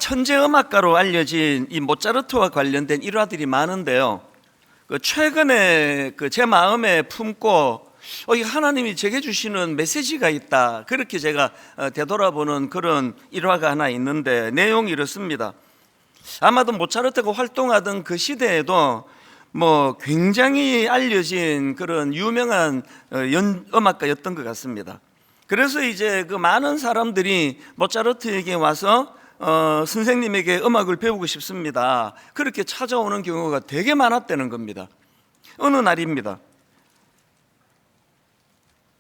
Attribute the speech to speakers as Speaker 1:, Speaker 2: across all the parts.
Speaker 1: 천재 음악가로 알려진 이 모차르트와 관련된 일화들이 많은데요. 최근에 제 마음에 품고 이 하나님이 제게 주시는 메시지가 있다, 그렇게 제가 되돌아보는 그런 일화가 하나 있는데, 내용이 이렇습니다. 아마도 모차르트가 활동하던 그 시대에도 굉장히 알려진 그런 유명한 음악가였던 것 같습니다. 그래서 이제 그 많은 사람들이 모차르트에게 와서 선생님에게 음악을 배우고 싶습니다, 그렇게 찾아오는 경우가 되게 많았다는 겁니다. 어느 날입니다.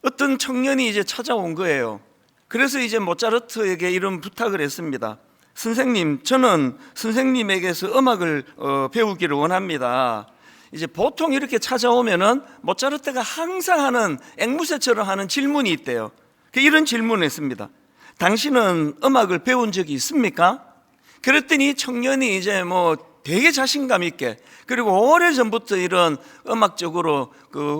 Speaker 1: 어떤 청년이 이제 찾아온 거예요. 그래서 이제 모차르트에게 이런 부탁을 했습니다. 선생님, 저는 선생님에게서 음악을 배우기를 원합니다. 이제 보통 이렇게 찾아오면은 모차르트가 항상 하는, 앵무새처럼 하는 질문이 있대요. 이런 질문을 했습니다. 당신은 음악을 배운 적이 있습니까? 그랬더니 청년이 이제 되게 자신감 있게, 그리고 오래전부터 이런 음악적으로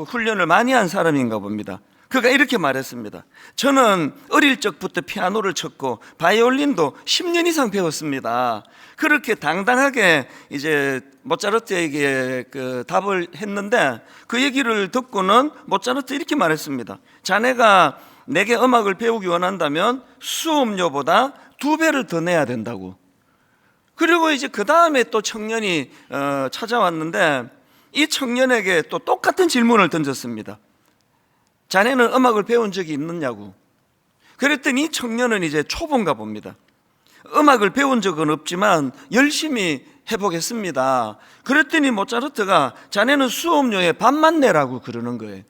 Speaker 1: 훈련을 많이 한 사람인가 봅니다. 그가 이렇게 말했습니다. 저는 어릴 적부터 피아노를 쳤고 바이올린도 10년 이상 배웠습니다. 그렇게 당당하게 이제 모차르트에게 답을 했는데, 그 얘기를 듣고는 모차르트 이렇게 말했습니다. 자네가 내게 음악을 배우기 원한다면 수업료보다 2배를 더 내야 된다고. 그리고 이제 그 다음에 또 청년이 찾아왔는데, 이 청년에게 또 똑같은 질문을 던졌습니다. 자네는 음악을 배운 적이 있느냐고. 그랬더니 청년은 이제 초보인가 봅니다. 음악을 배운 적은 없지만 열심히 해보겠습니다. 그랬더니 모차르트가 자네는 수업료의 반만 내라고 그러는 거예요.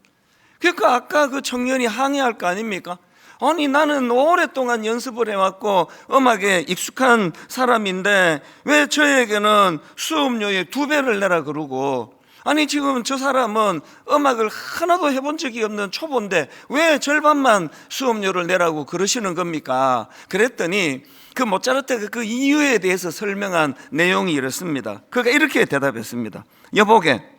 Speaker 1: 그러니까 아까 그 청년이 항의할 거 아닙니까? 아니, 나는 오랫동안 연습을 해왔고 음악에 익숙한 사람인데 왜 저에게는 수업료의 2배를 내라 그러고, 아니 지금 저 사람은 음악을 하나도 해본 적이 없는 초보인데 왜 절반만 수업료를 내라고 그러시는 겁니까? 그랬더니 그 모차르트가 그 이유에 대해서 설명한 내용이 이렇습니다. 그가 이렇게 대답했습니다. 여보게,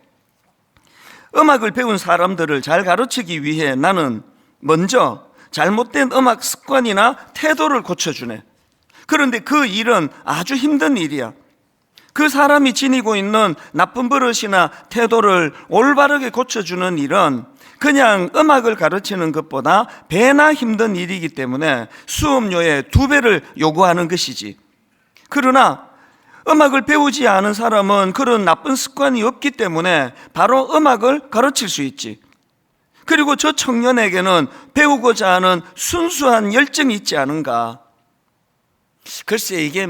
Speaker 1: 음악을 배운 사람들을 잘 가르치기 위해 나는 먼저 잘못된 음악 습관이나 태도를 고쳐주네. 그런데 그 일은 아주 힘든 일이야. 그 사람이 지니고 있는 나쁜 버릇이나 태도를 올바르게 고쳐주는 일은 그냥 음악을 가르치는 것보다 배나 힘든 일이기 때문에 수업료의 2배를 요구하는 것이지. 그러나 음악을 배우지 않은 사람은 그런 나쁜 습관이 없기 때문에 바로 음악을 가르칠 수 있지. 그리고 저 청년에게는 배우고자 하는 순수한 열정이 있지 않은가. 글쎄, 이게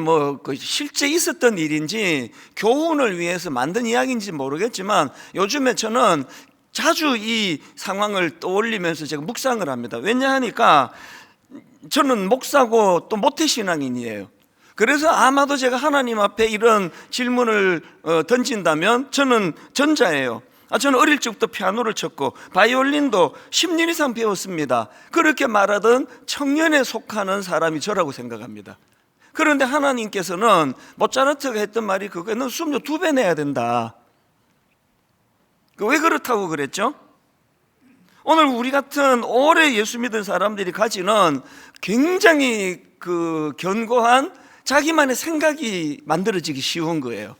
Speaker 1: 실제 있었던 일인지 교훈을 위해서 만든 이야기인지 모르겠지만, 요즘에 저는 자주 이 상황을 떠올리면서 제가 묵상을 합니다. 왜냐하니까 저는 목사고 또 모태신앙인이에요. 그래서 아마도 제가 하나님 앞에 이런 질문을 던진다면 저는 전자예요. 저는 어릴 적부터 피아노를 쳤고 바이올린도 10년 이상 배웠습니다, 그렇게 말하던 청년에 속하는 사람이 저라고 생각합니다. 그런데 하나님께서는 모차르트가 했던 말이 그거는 수업료 2배 내야 된다. 왜 그렇다고 그랬죠? 오늘 우리 같은 오래 예수 믿은 사람들이 가지는 굉장히 견고한 자기만의 생각이 만들어지기 쉬운 거예요.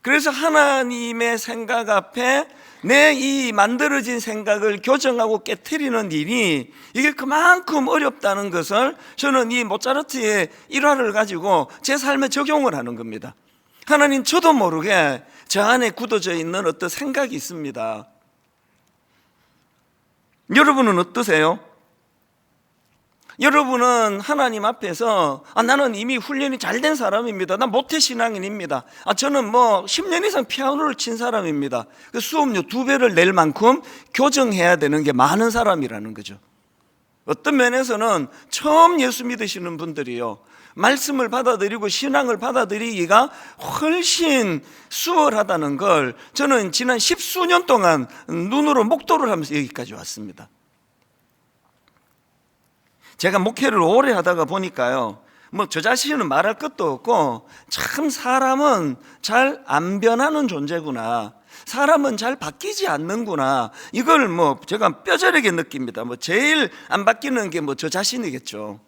Speaker 1: 그래서 하나님의 생각 앞에 내 이 만들어진 생각을 교정하고 깨트리는 일이, 이게 그만큼 어렵다는 것을 저는 이 모차르트의 일화를 가지고 제 삶에 적용을 하는 겁니다. 하나님, 저도 모르게 저 안에 굳어져 있는 어떤 생각이 있습니다. 여러분은 어떠세요? 여러분은 하나님 앞에서 나는 이미 훈련이 잘 된 사람입니다, 난 모태신앙인입니다, 저는 10년 이상 피아노를 친 사람입니다, 그 수업료 2배를 낼 만큼 교정해야 되는 게 많은 사람이라는 거죠. 어떤 면에서는 처음 예수 믿으시는 분들이요, 말씀을 받아들이고 신앙을 받아들이기가 훨씬 수월하다는 걸 저는 지난 10수년 동안 눈으로 목도를 하면서 여기까지 왔습니다. 제가 목회를 오래 하다가 보니까요, 저 자신은 말할 것도 없고 참 사람은 잘 안 변하는 존재구나, 사람은 잘 바뀌지 않는구나, 이걸 제가 뼈저리게 느낍니다. 제일 안 바뀌는 게 저 자신이겠죠.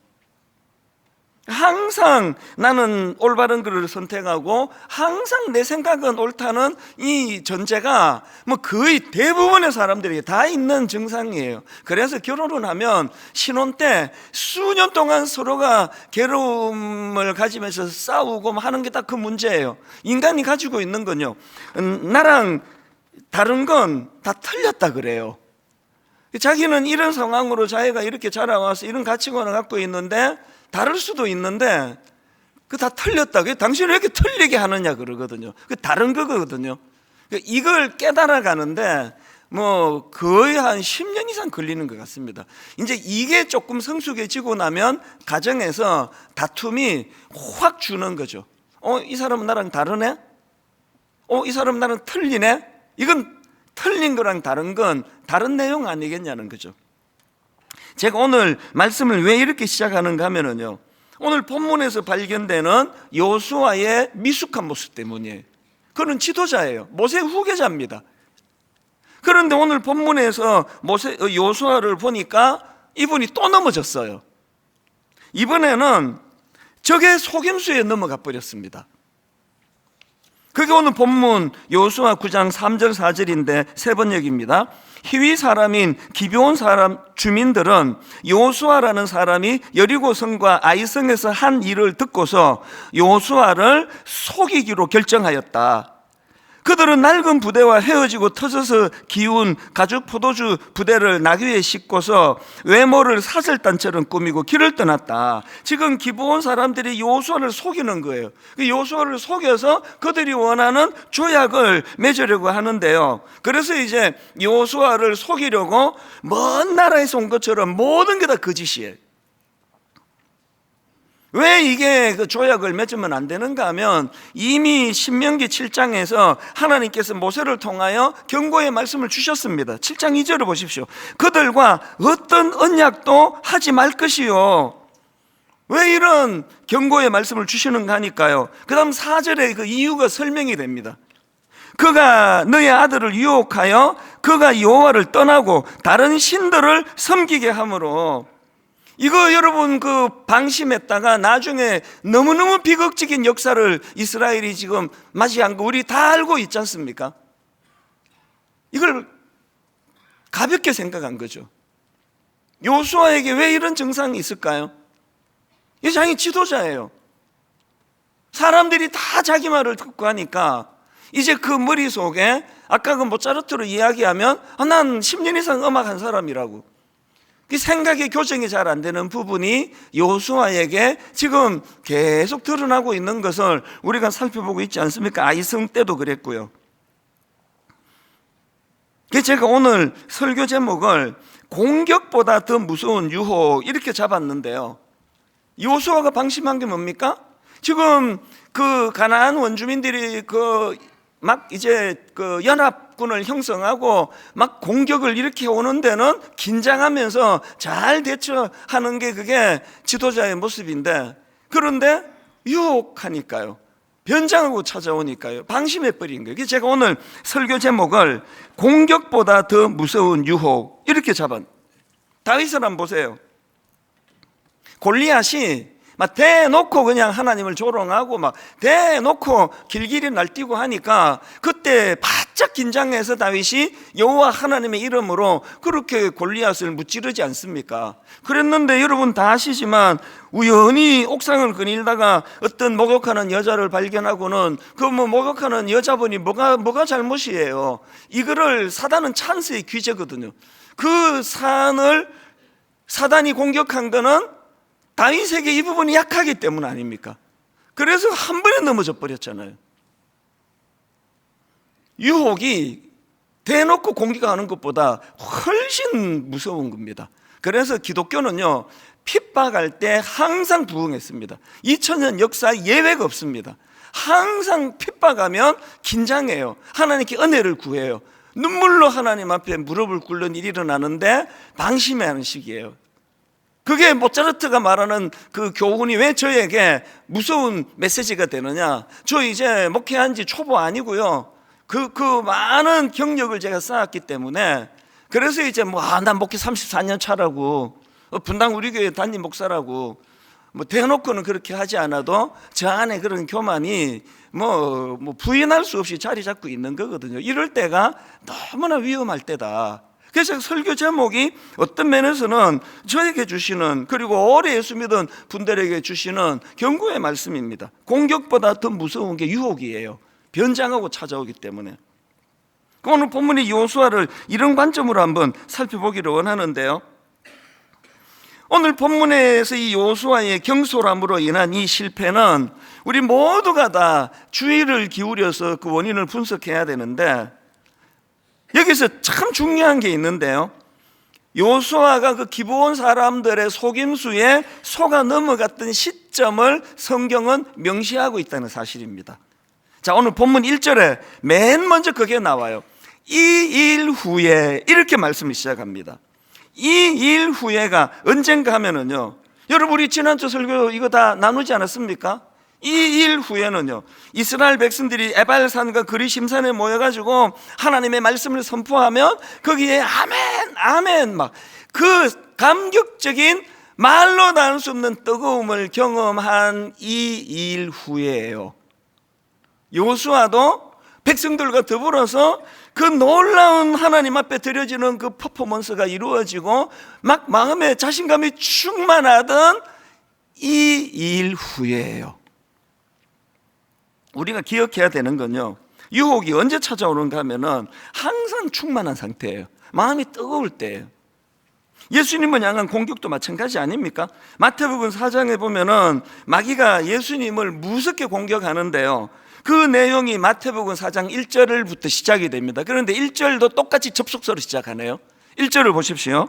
Speaker 1: 항상 나는 올바른 길을 선택하고 항상 내 생각은 옳다는 이 전제가 뭐 거의 대부분의 사람들이 다 있는 증상이에요. 그래서 결혼을 하면 신혼 때 수년 동안 서로가 괴로움을 가지면서 싸우고 하는 게 딱 그 문제예요. 인간이 가지고 있는 건요, 나랑 다른 건 다 틀렸다 그래요. 자기는 이런 상황으로 자기가 이렇게 자라와서 이런 가치관을 갖고 있는데 다를 수도 있는데 그 다 틀렸다. 당신은 왜 이렇게 틀리게 하느냐 그러거든요. 그 다른 거거든요. 이걸 깨달아 가는데 뭐 거의 한 10년 이상 걸리는 것 같습니다. 이제 이게 조금 성숙해지고 나면 가정에서 다툼이 확 주는 거죠. 이 사람은 나랑 다르네? 이 사람은 나랑 틀리네? 이건 틀린 거랑 다른 건 다른 내용 아니겠냐는 거죠. 제가 오늘 말씀을 왜 이렇게 시작하는가 하면요, 오늘 본문에서 발견되는 여호수아의 미숙한 모습 때문이에요. 그는 지도자예요. 모세 후계자입니다. 그런데 오늘 본문에서 여호수아를 보니까 이분이 또 넘어졌어요. 이번에는 적의 속임수에 넘어가 버렸습니다. 그게 오늘 본문 여호수아 9장 3절 4절인데 세 번역입니다. 히위 사람인 기브온 사람 주민들은 여호수아라는 사람이 여리고성과 아이성에서 한 일을 듣고서 여호수아를 속이기로 결정하였다. 그들은 낡은 부대와 헤어지고 터져서 기운 가죽 포도주 부대를 나귀에 싣고서 외모를 사슬단처럼 꾸미고 길을 떠났다. 지금 기브온 사람들이 여호수아를 속이는 거예요. 여호수아를 속여서 그들이 원하는 조약을 맺으려고 하는데요. 그래서 이제 여호수아를 속이려고 먼 나라에서 온 것처럼 모든 게 다 거짓이에요. 왜 이게 그 조약을 맺으면 안 되는가 하면 이미 신명기 7장에서 하나님께서 모세를 통하여 경고의 말씀을 주셨습니다. 7장 2절을 보십시오. 그들과 어떤 언약도 하지 말 것이요. 왜 이런 경고의 말씀을 주시는가 하니까요, 그 다음 4절에 그 이유가 설명이 됩니다. 그가 너의 아들을 유혹하여 그가 여호와를 떠나고 다른 신들을 섬기게 함으로, 이거 여러분 그 방심했다가 나중에 너무너무 비극적인 역사를 이스라엘이 지금 맞이한 거 우리 다 알고 있지 않습니까? 이걸 가볍게 생각한 거죠. 여호수아에게 왜 이런 증상이 있을까요? 이 자기 지도자예요. 사람들이 다 자기 말을 듣고 하니까 이제 그 머릿속에 아까 그 모차르트로 이야기하면 난 10년 이상 음악한 사람이라고, 그 생각의 교정이 잘 안 되는 부분이 여호수아에게 지금 계속 드러나고 있는 것을 우리가 살펴보고 있지 않습니까? 아이성 때도 그랬고요. 제가 오늘 설교 제목을 공격보다 더 무서운 유혹 이렇게 잡았는데요, 여호수아가 방심한 게 뭡니까? 지금 그 가나안 원주민들이 막 이제 그 연합군을 형성하고 막 공격을 일으켜 오는 데는 긴장하면서 잘 대처하는 게 그게 지도자의 모습인데, 그런데 유혹하니까요, 변장하고 찾아오니까요, 방심해버린 거예요. 제가 오늘 설교 제목을 공격보다 더 무서운 유혹 이렇게 잡았어요. 다윗을 한번 보세요. 골리앗이 막 대놓고 그냥 하나님을 조롱하고 막 대놓고 길길이 날뛰고 하니까 그때 바짝 긴장해서 다윗이 여호와 하나님의 이름으로 그렇게 골리앗을 무찌르지 않습니까? 그랬는데 여러분 다 아시지만 우연히 옥상을 거닐다가 어떤 목욕하는 여자를 발견하고는 그 목욕하는 여자분이 뭐가 잘못이에요? 이거를 사단은 찬스의 귀재거든요. 그 산을 사단이 공격한 거는 다윗에게 이 부분이 약하기 때문 아닙니까? 그래서 한 번에 넘어져 버렸잖아요. 유혹이 대놓고 공격하는 것보다 훨씬 무서운 겁니다. 그래서 기독교는요, 핍박할 때 항상 부응했습니다. 2000년 역사에 예외가 없습니다. 항상 핍박하면 긴장해요. 하나님께 은혜를 구해요. 눈물로 하나님 앞에 무릎을 꿇는 일이 일어나는데 방심해하는 시기예요. 그게 모차르트가 말하는 그 교훈이 왜 저에게 무서운 메시지가 되느냐? 저 이제 목회한 지 초보 아니고요. 그 많은 경력을 제가 쌓았기 때문에, 그래서 이제 난 목회 34년 차라고, 분당 우리 교회 담임 목사라고, 뭐 대놓고는 그렇게 하지 않아도 저 안에 그런 교만이 뭐 부인할 수 없이 자리 잡고 있는 거거든요. 이럴 때가 너무나 위험할 때다. 그래서 설교 제목이 어떤 면에서는 저에게 주시는, 그리고 오래 예수 믿은 분들에게 주시는 경고의 말씀입니다. 공격보다 더 무서운 게 유혹이에요. 변장하고 찾아오기 때문에. 오늘 본문의 여호수아를 이런 관점으로 한번 살펴보기를 원하는데요, 오늘 본문에서 이 여호수아의 경솔함으로 인한 이 실패는 우리 모두가 다 주의를 기울여서 그 원인을 분석해야 되는데, 여기서 참 중요한 게 있는데요, 여호수아가 그 기브온 사람들의 속임수에 속아 넘어갔던 시점을 성경은 명시하고 있다는 사실입니다. 자, 오늘 본문 1절에 맨 먼저 그게 나와요. 이 일 후에, 이렇게 말씀을 시작합니다. 이 일 후에가 언젠가 하면은요, 여러분 우리 지난주 설교 이거 다 나누지 않았습니까? 이 일 후에는요, 이스라엘 백성들이 에발산과 그리심산에 모여가지고 하나님의 말씀을 선포하면 거기에 아멘 아멘 막 그 감격적인 말로 나눌 수 없는 뜨거움을 경험한 이 일 후에예요. 여호수아도 백성들과 더불어서 그 놀라운 하나님 앞에 드려지는 그 퍼포먼스가 이루어지고 막 마음에 자신감이 충만하던 이 일 후에예요. 우리가 기억해야 되는 건요, 유혹이 언제 찾아오는가 하면은 항상 충만한 상태예요. 마음이 뜨거울 때예요. 예수님을 향한 공격도 마찬가지 아닙니까? 마태복음 4장에 보면은 마귀가 예수님을 무섭게 공격하는데요, 그 내용이 마태복음 4장 1절부터 시작이 됩니다. 그런데 1절도 똑같이 접속사로 시작하네요. 1절을 보십시오.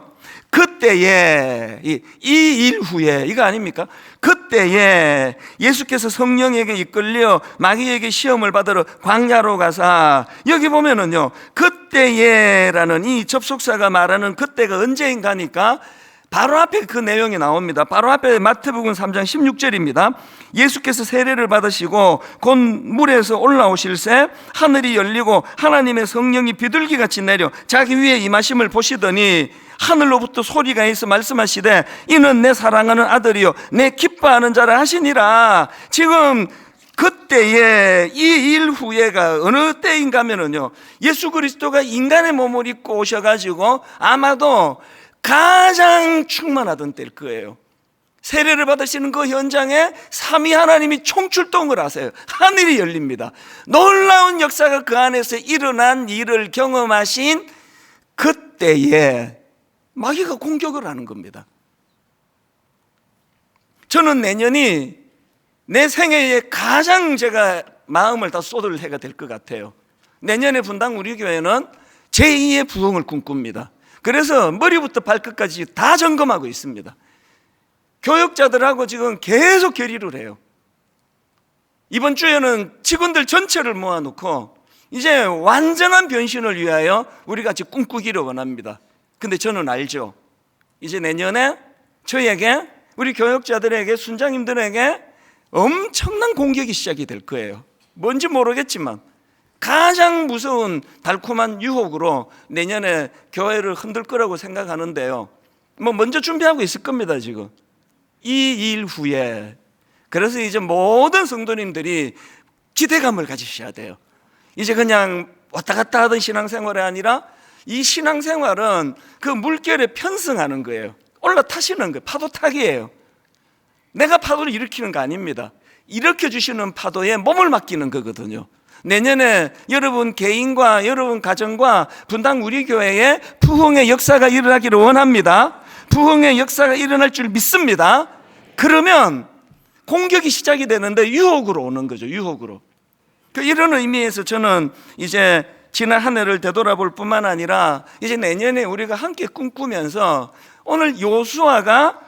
Speaker 1: 그때에, 이 일 후에, 이거 아닙니까? 그때에 예수께서 성령에게 이끌려 마귀에게 시험을 받으러 광야로 가사, 여기 보면은요, 그때에라는 이 접속사가 말하는 그때가 언제인가 하니까 바로 앞에 그 내용이 나옵니다. 바로 앞에 마태복음 3장 16절입니다. 예수께서 세례를 받으시고 곧 물에서 올라오실새 하늘이 열리고 하나님의 성령이 비둘기같이 내려 자기 위에 임하심을 보시더니 하늘로부터 소리가 있어 말씀하시되 이는 내 사랑하는 아들이요 내 기뻐하는 자라 하시니라. 지금 그때에 이 일 후에가 어느 때인가 하면은요, 예수 그리스도가 인간의 몸을 입고 오셔가지고 아마도 가장 충만하던 때일 거예요. 세례를 받으시는 그 현장에 삼위 하나님이 총출동을 하세요. 하늘이 열립니다. 놀라운 역사가 그 안에서 일어난 일을 경험하신 그때에 마귀가 공격을 하는 겁니다. 저는 내년이 내 생애에 가장 제가 마음을 다 쏟을 해가 될 것 같아요. 내년에 분당 우리 교회는 제2의 부흥을 꿈꿉니다. 그래서 머리부터 발끝까지 다 점검하고 있습니다. 교역자들하고 지금 계속 결의를 해요. 이번 주에는 직원들 전체를 모아놓고 이제 완전한 변신을 위하여 우리 같이 꿈꾸기를 원합니다. 근데 저는 알죠, 이제 내년에 저에게, 우리 교역자들에게, 순장님들에게 엄청난 공격이 시작이 될 거예요. 뭔지 모르겠지만 가장 무서운 달콤한 유혹으로 내년에 교회를 흔들 거라고 생각하는데요, 뭐 먼저 준비하고 있을 겁니다. 지금 이 일 후에. 그래서 이제 모든 성도님들이 기대감을 가지셔야 돼요. 이제 그냥 왔다 갔다 하던 신앙생활이 아니라 이 신앙생활은 그 물결에 편승하는 거예요. 올라타시는 거예요. 파도 타기예요. 내가 파도를 일으키는 거 아닙니다. 일으켜주시는 파도에 몸을 맡기는 거거든요. 내년에 여러분 개인과 여러분 가정과 분당 우리 교회에 부흥의 역사가 일어나기를 원합니다. 부흥의 역사가 일어날 줄 믿습니다. 그러면 공격이 시작이 되는데 유혹으로 오는 거죠. 유혹으로. 이런 의미에서 저는 이제 지난 한 해를 되돌아볼 뿐만 아니라 이제 내년에 우리가 함께 꿈꾸면서 오늘 여호수아가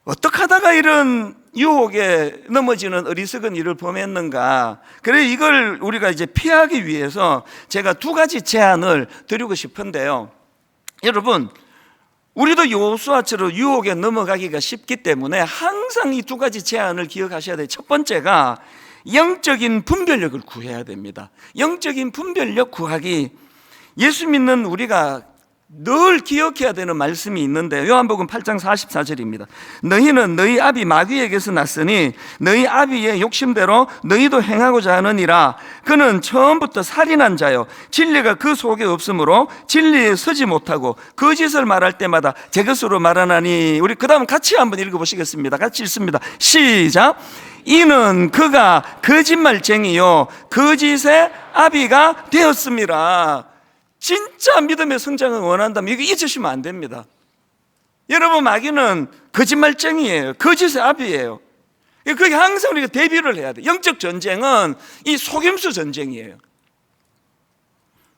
Speaker 1: 어떻게 하다가 이런 유혹에 넘어지는 어리석은 일을 범했는가. 그래 이걸 우리가 이제 피하기 위해서 제가 두 가지 제안을 드리고 싶은데요. 여러분, 우리도 여호수아처럼 유혹에 넘어가기가 쉽기 때문에 항상 이 두 가지 제안을 기억하셔야 돼요. 첫 번째가 영적인 분별력을 구해야 됩니다. 영적인 분별력 구하기. 예수 믿는 우리가 늘 기억해야 되는 말씀이 있는데 요한복음 8장 44절입니다. 너희는 너희 아비 마귀에게서 났으니 너희 아비의 욕심대로 너희도 행하고자 하느니라. 그는 처음부터 살인한 자요 진리가 그 속에 없으므로 진리에 서지 못하고 거짓을 말할 때마다 제 것으로 말하나니. 우리 그 다음 같이 한번 읽어보시겠습니다. 같이 읽습니다. 시작. 이는 그가 거짓말쟁이요 거짓의 아비가 되었습니다. 진짜 믿음의 성장을 원한다면 이거 잊으시면 안 됩니다. 여러분, 마귀는 거짓말쟁이에요. 거짓의 아비예요. 그게 항상 우리가 대비를 해야 돼요. 영적 전쟁은 이 속임수 전쟁이에요.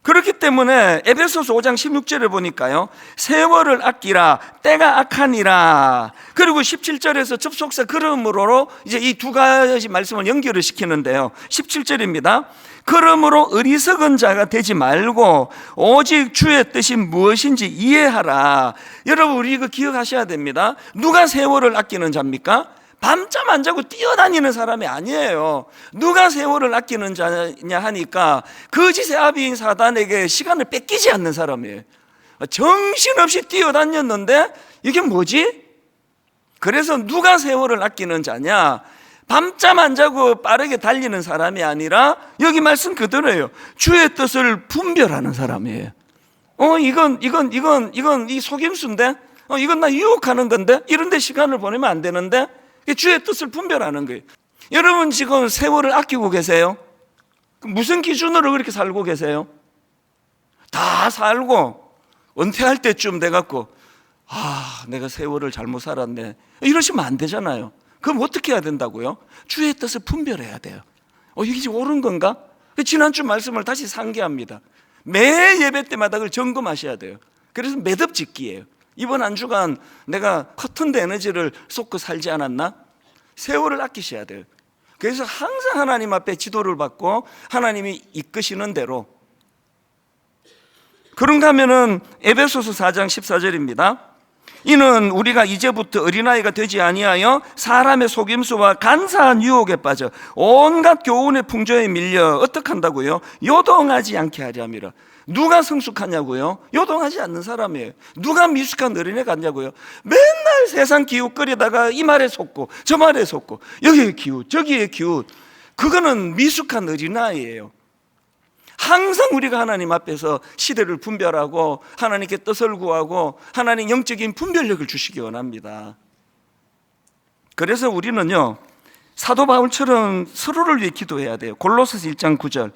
Speaker 1: 그렇기 때문에 에베소서 5장 16절에 보니까요, 세월을 아끼라 때가 악하니라. 그리고 17절에서 접속사 그러므로 이제 이 두 가지 말씀을 연결을 시키는데요, 17절입니다. 그러므로 어리석은 자가 되지 말고 오직 주의 뜻이 무엇인지 이해하라. 여러분, 우리 이거 기억하셔야 됩니다. 누가 세월을 아끼는 자입니까? 밤잠 안 자고 뛰어다니는 사람이 아니에요. 누가 세월을 아끼는 자냐 하니까 거짓의 아비인 사단에게 시간을 뺏기지 않는 사람이에요. 정신없이 뛰어다녔는데 이게 뭐지? 그래서 누가 세월을 아끼는 자냐? 밤잠 안 자고 빠르게 달리는 사람이 아니라 여기 말씀 그대로예요. 주의 뜻을 분별하는 사람이에요. 이건 이 속임수인데? 이건 나 유혹하는 건데? 이런 데 시간을 보내면 안 되는데? 주의 뜻을 분별하는 거예요. 여러분, 지금 세월을 아끼고 계세요? 무슨 기준으로 그렇게 살고 계세요? 다 살고 은퇴할 때쯤 돼갖고 내가 세월을 잘못 살았네, 이러시면 안 되잖아요. 그럼 어떻게 해야 된다고요? 주의 뜻을 분별해야 돼요. 이게 옳은 건가? 지난주 말씀을 다시 상기합니다. 매 예배 때마다 그걸 점검하셔야 돼요. 그래서 매듭짓기예요. 이번 한 주간 내가 커튼드 에너지를 쏟고 살지 않았나? 세월을 아끼셔야 돼요. 그래서 항상 하나님 앞에 지도를 받고 하나님이 이끄시는 대로. 그런가 하면은 에베소서 4장 14절입니다. 이는 우리가 이제부터 어린아이가 되지 아니하여 사람의 속임수와 간사한 유혹에 빠져 온갖 교훈의 풍조에 밀려 어떻게 한다고요? 요동하지 않게 하려 함이라. 누가 성숙하냐고요? 요동하지 않는 사람이에요. 누가 미숙한 어린애 같냐고요? 맨날 세상 기웃거리다가 이 말에 속고 저 말에 속고 여기에 기웃 저기에 기웃. 그거는 미숙한 어린아이예요. 항상 우리가 하나님 앞에서 시대를 분별하고 하나님께 뜻을 구하고 하나님 영적인 분별력을 주시기 원합니다. 그래서 우리는요, 사도 바울처럼 서로를 위해 기도해야 돼요. 골로새서 1장 9절.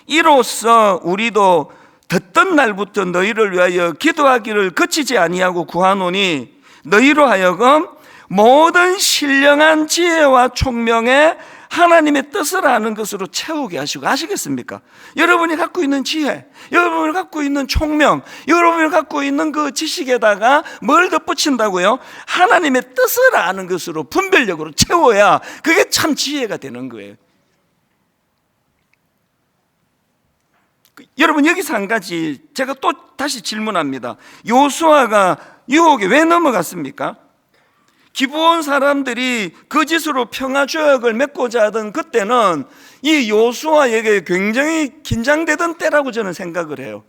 Speaker 1: 이로써 우리도 듣던 날부터 너희를 위하여 기도하기를 그치지 아니하고 구하노니 너희로 하여금 모든 신령한 지혜와 총명에 하나님의 뜻을 아는 것으로 채우게 하시고. 아시겠습니까? 여러분이 갖고 있는 지혜, 여러분이 갖고 있는 총명, 여러분이 갖고 있는 그 지식에다가 뭘 덧붙인다고요? 하나님의 뜻을 아는 것으로 분별력으로 채워야 그게 참 지혜가 되는 거예요. 여러분, 여기서 한 가지 제가 또 다시 질문합니다. 요수아가 유혹에 왜 넘어갔습니까? 기브온 사람들이 거짓으로 평화조약을 맺고자 하던 그때는 이 요수아에게 굉장히 긴장되던 때라고 저는 생각을 해요.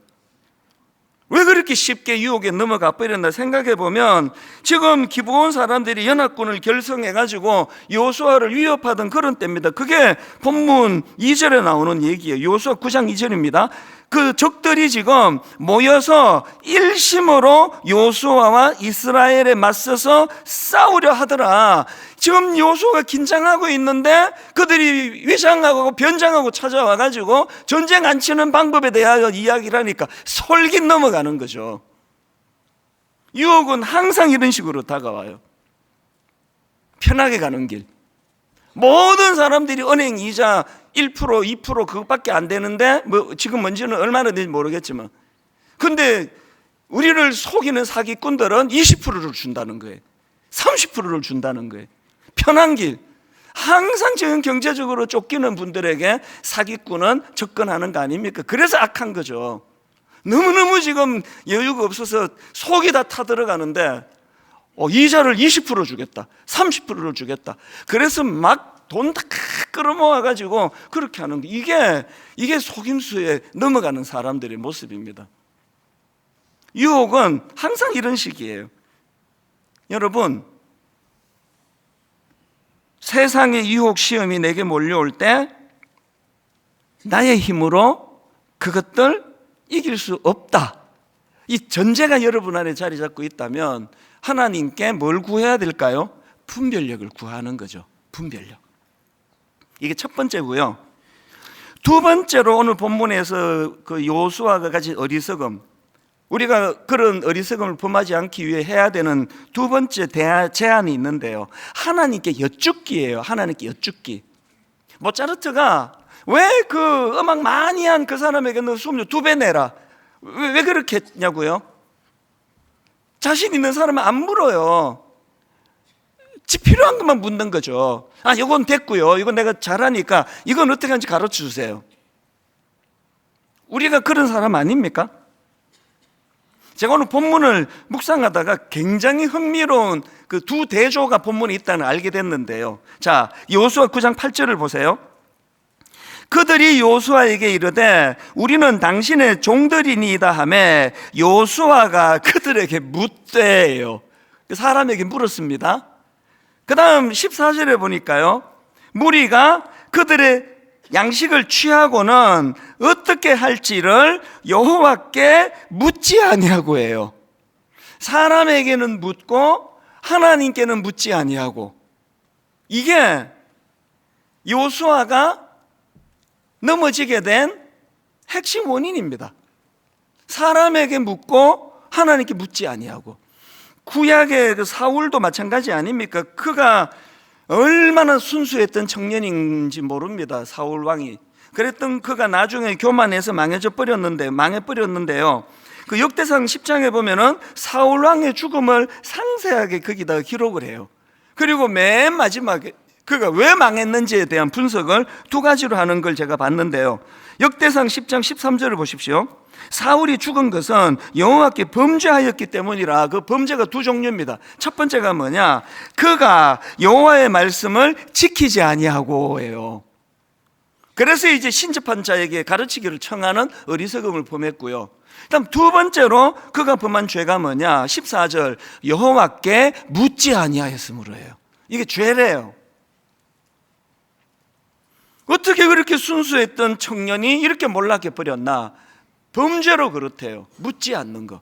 Speaker 1: 왜 그렇게 쉽게 유혹에 넘어가 버렸나 생각해 보면, 지금 기브온 사람들이 연합군을 결성해가지고 요수아를 위협하던 그런 때입니다. 그게 본문 2절에 나오는 얘기예요. 요수아 9장 2절입니다. 그 적들이 지금 모여서 일심으로 요수아와 이스라엘에 맞서서 싸우려 하더라. 지금 요수아가 긴장하고 있는데 그들이 위장하고 변장하고 찾아와가지고 전쟁 안 치는 방법에 대하여 이야기를 하니까 솔깃 넘어가는 거죠. 유혹은 항상 이런 식으로 다가와요. 편하게 가는 길. 모든 사람들이 은행 이자 1%, 2% 그것밖에 안 되는데, 지금 뭔지는 얼마나 되는지 모르겠지만, 근데 우리를 속이는 사기꾼들은 20%를 준다는 거예요. 30%를 준다는 거예요. 편한 길. 항상 지금 경제적으로 쫓기는 분들에게 사기꾼은 접근하는 거 아닙니까? 그래서 악한 거죠. 너무너무 지금 여유가 없어서 속이 다 타들어가는데 이자를 20% 주겠다, 30%를 주겠다. 그래서 막 돈 다 끌어모아가지고 그렇게 하는 거. 이게 속임수에 넘어가는 사람들의 모습입니다. 유혹은 항상 이런 식이에요. 여러분, 세상의 유혹 시험이 내게 몰려올 때 나의 힘으로 그것들 이길 수 없다, 이 전제가 여러분 안에 자리 잡고 있다면 하나님께 뭘 구해야 될까요? 분별력을 구하는 거죠. 분별력. 이게 첫 번째고요. 두 번째로 오늘 본문에서 그 여호수아가 가진 어리석음, 우리가 그런 어리석음을 범하지 않기 위해 해야 되는 두 번째 제안이 있는데요, 하나님께 여쭙기예요. 하나님께 여쭙기. 모차르트가 왜 그 음악 많이 한 그 사람에게 너 수업료 2배 내라, 왜 그렇게 했냐고요? 자신 있는 사람은 안 물어요. 지 필요한 것만 묻는 거죠. 아, 이건 됐고요, 이건 내가 잘하니까 이건 어떻게 하는지 가르쳐 주세요. 우리가 그런 사람 아닙니까? 제가 오늘 본문을 묵상하다가 굉장히 흥미로운 그 두 대조가 본문에 있다는 걸 알게 됐는데요. 자, 여호수아 9장 8절을 보세요. 그들이 여호수아에게 이르되 우리는 당신의 종들이니이다 하매 여호수아가 그들에게 묻되요. 사람에게 물었습니다. 그 다음 14절에 보니까요, 무리가 그들의 양식을 취하고는 어떻게 할지를 여호와께 묻지 아니하고 해요. 사람에게는 묻고 하나님께는 묻지 아니하고. 이게 여호수아가 넘어지게 된 핵심 원인입니다. 사람에게 묻고 하나님께 묻지 아니하고. 구약의 그 사울도 마찬가지 아닙니까? 그가 얼마나 순수했던 청년인지 모릅니다. 사울 왕이. 그랬던 그가 나중에 교만해서 망해버렸는데요. 그 역대상 10장에 보면은 사울 왕의 죽음을 상세하게 거기다가 기록을 해요. 그리고 맨 마지막에 그가 왜 망했는지에 대한 분석을 두 가지로 하는 걸 제가 봤는데요. 역대상 10장 13절을 보십시오. 사울이 죽은 것은 여호와께 범죄하였기 때문이라. 그 범죄가 두 종류입니다. 첫 번째가 뭐냐? 그가 여호와의 말씀을 지키지 아니하고 해요. 그래서 이제 신접한 자에게 가르치기를 청하는 어리석음을 범했고요. 그다음 두 번째로 그가 범한 죄가 뭐냐? 14절, 여호와께 묻지 아니하였으므로 해요. 이게 죄래요. 어떻게 그렇게 순수했던 청년이 이렇게 몰락해 버렸나? 범죄로 그렇대요. 묻지 않는 거.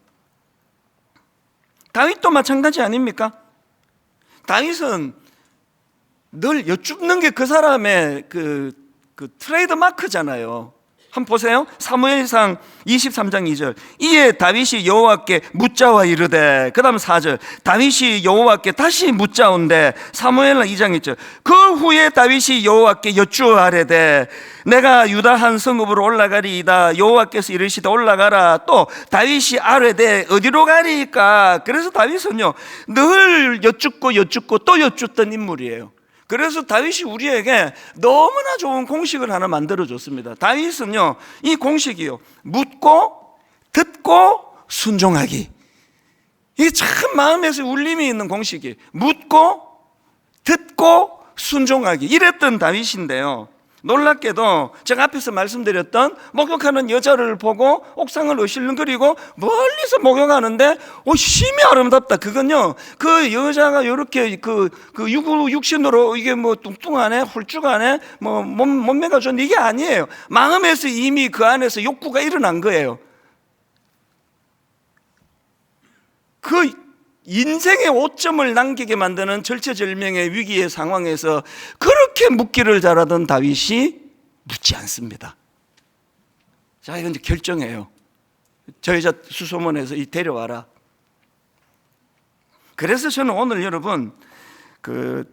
Speaker 1: 다윗도 마찬가지 아닙니까? 다윗은 늘 여쭙는 게 그 사람의 그 트레이드 마크잖아요. 한번 보세요. 사무엘상 23장 2절. 이에 다윗이 여호와께 묻자와 이르되, 그 다음 4절, 다윗이 여호와께 다시 묻자온데, 사무엘상 2장 2절. 그 후에 다윗이 여호와께 여쭈어하래되, 내가 유다 한 성읍으로 올라가리이다. 여호와께서 이르시되 올라가라. 또 다윗이 아뢰되 어디로 가리까? 그래서 다윗은요 늘 여쭙고 또 여쭙던 인물이에요. 그래서 다윗이 우리에게 너무나 좋은 공식을 하나 만들어줬습니다. 다윗은요, 이 공식이요, 묻고 듣고 순종하기. 이게 참 마음에서 울림이 있는 공식이에요. 묻고 듣고 순종하기. 이랬던 다윗인데요, 놀랍게도 제가 앞에서 말씀드렸던 목욕하는 여자를 보고 옥상을 어실렁거리고 멀리서 목욕하는데 심이 아름답다. 그건요, 그 여자가 이렇게 그 육신으로 이게 뭐 뚱뚱하네, 홀쭉하네, 뭐 몸매가 좋네, 이게 아니에요. 마음에서 이미 그 안에서 욕구가 일어난 거예요. 그 인생의 오점을 남기게 만드는 절체절명의 위기의 상황에서 그렇게 묻기를 잘하던 다윗이 묻지 않습니다. 자, 이건 이제 결정해요. 저 여자 수소문해서 데려와라. 그래서 저는 오늘 여러분 그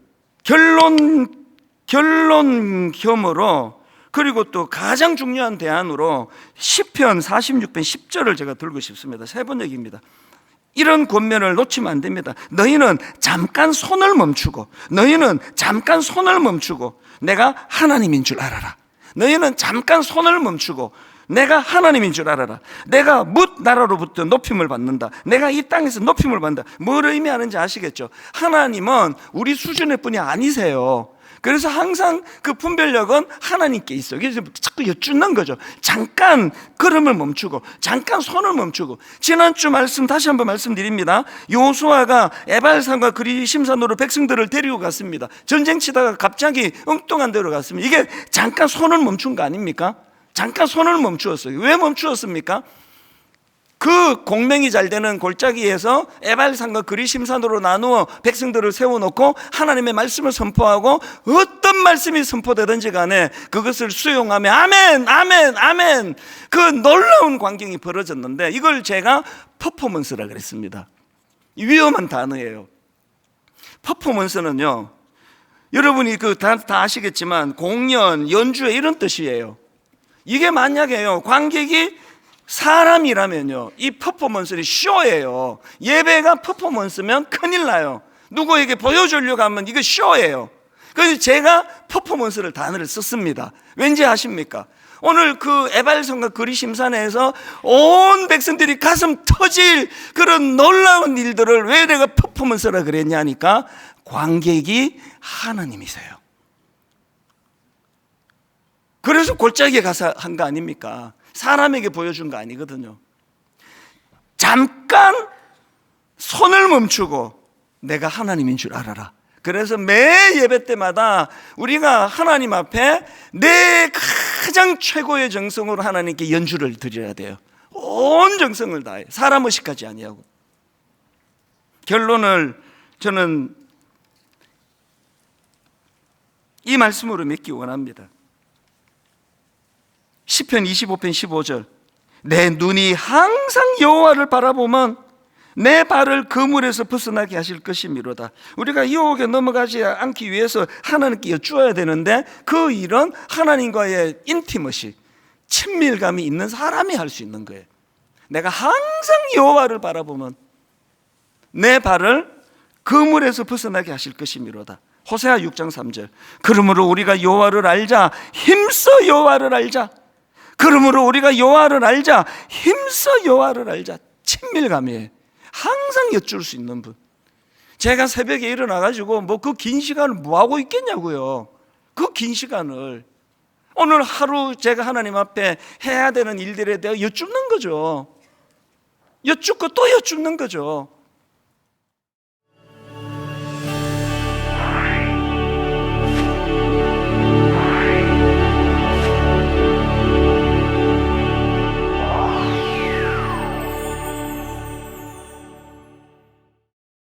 Speaker 1: 결론혐으로, 그리고 또 가장 중요한 대안으로 시편 46편 10절을 제가 들고 싶습니다. 세 번 얘기입니다. 이런 권면을 놓치면 안 됩니다. 너희는 잠깐 손을 멈추고, 내가 하나님인 줄 알아라. 너희는 잠깐 손을 멈추고 내가 하나님인 줄 알아라. 내가 뭇 나라로부터 높임을 받는다. 내가 이 땅에서 높임을 받는다. 뭘 의미하는지 아시겠죠? 하나님은 우리 수준의 분이 아니세요. 그래서 항상 그 분별력은 하나님께 있어요. 그래서 자꾸 여쭙는 거죠. 잠깐 걸음을 멈추고 잠깐 손을 멈추고. 지난주 말씀 다시 한번 말씀드립니다. 여호수아가 에발산과 그리심산으로 백성들을 데리고 갔습니다. 전쟁 치다가 갑자기 엉뚱한 데로 갔습니다. 이게 잠깐 손을 멈춘 거 아닙니까? 잠깐 손을 멈추었어요. 왜 멈추었습니까? 그 공명이 잘 되는 골짜기에서 에발산과 그리심산으로 나누어 백성들을 세워놓고 하나님의 말씀을 선포하고 어떤 말씀이 선포되든지 간에 그것을 수용하며 아멘 아멘 아멘, 그 놀라운 광경이 벌어졌는데, 이걸 제가 퍼포먼스라 그랬습니다. 위험한 단어예요. 퍼포먼스는요, 여러분이 다 아시겠지만 공연, 연주회 이런 뜻이에요. 이게 만약에요 관객이 사람이라면요, 이 퍼포먼스는 쇼예요. 예배가 퍼포먼스면 큰일 나요. 누구에게 보여주려고 하면 이거 쇼예요. 그래서 제가 퍼포먼스를 단어를 썼습니다. 왠지 아십니까? 오늘 그 에발산과 그리심산에서 온 백성들이 가슴 터질 그런 놀라운 일들을 왜 내가 퍼포먼스라 그랬냐니까, 관객이 하나님이세요. 그래서 골짜기에 가서 한 거 아닙니까? 사람에게 보여준 거 아니거든요. 잠깐 손을 멈추고 내가 하나님인 줄 알아라. 그래서 매 예배 때마다 우리가 하나님 앞에 내 가장 최고의 정성으로 하나님께 연주를 드려야 돼요. 온 정성을 다해, 사람 의식하지 아니하고. 결론을 저는 이 말씀으로 맺기 원합니다. 시편 25편 15절, 내 눈이 항상 여호와를 바라보면 내 발을 그물에서 벗어나게 하실 것이미로다. 우리가 유혹에 넘어가지 않기 위해서 하나님께 여쭈어야 되는데, 그 일은 하나님과의 인티머시, 친밀감이 있는 사람이 할 수 있는 거예요. 내가 항상 여호와를 바라보면 내 발을 그물에서 벗어나게 하실 것이미로다. 호세아 6장 3절, 그러므로 우리가 여호와를 알자, 힘써 여호와를 알자. 그러므로 우리가 여호와를 알자, 힘써 여호와를 알자. 친밀감이에요. 항상 여쭐 수 있는 분. 제가 새벽에 일어나가지고 뭐 그 긴 시간을 뭐 하고 있겠냐고요. 그 긴 시간을 오늘 하루 제가 하나님 앞에 해야 되는 일들에 대해 여쭙는 거죠. 여쭙고 또 여쭙는 거죠.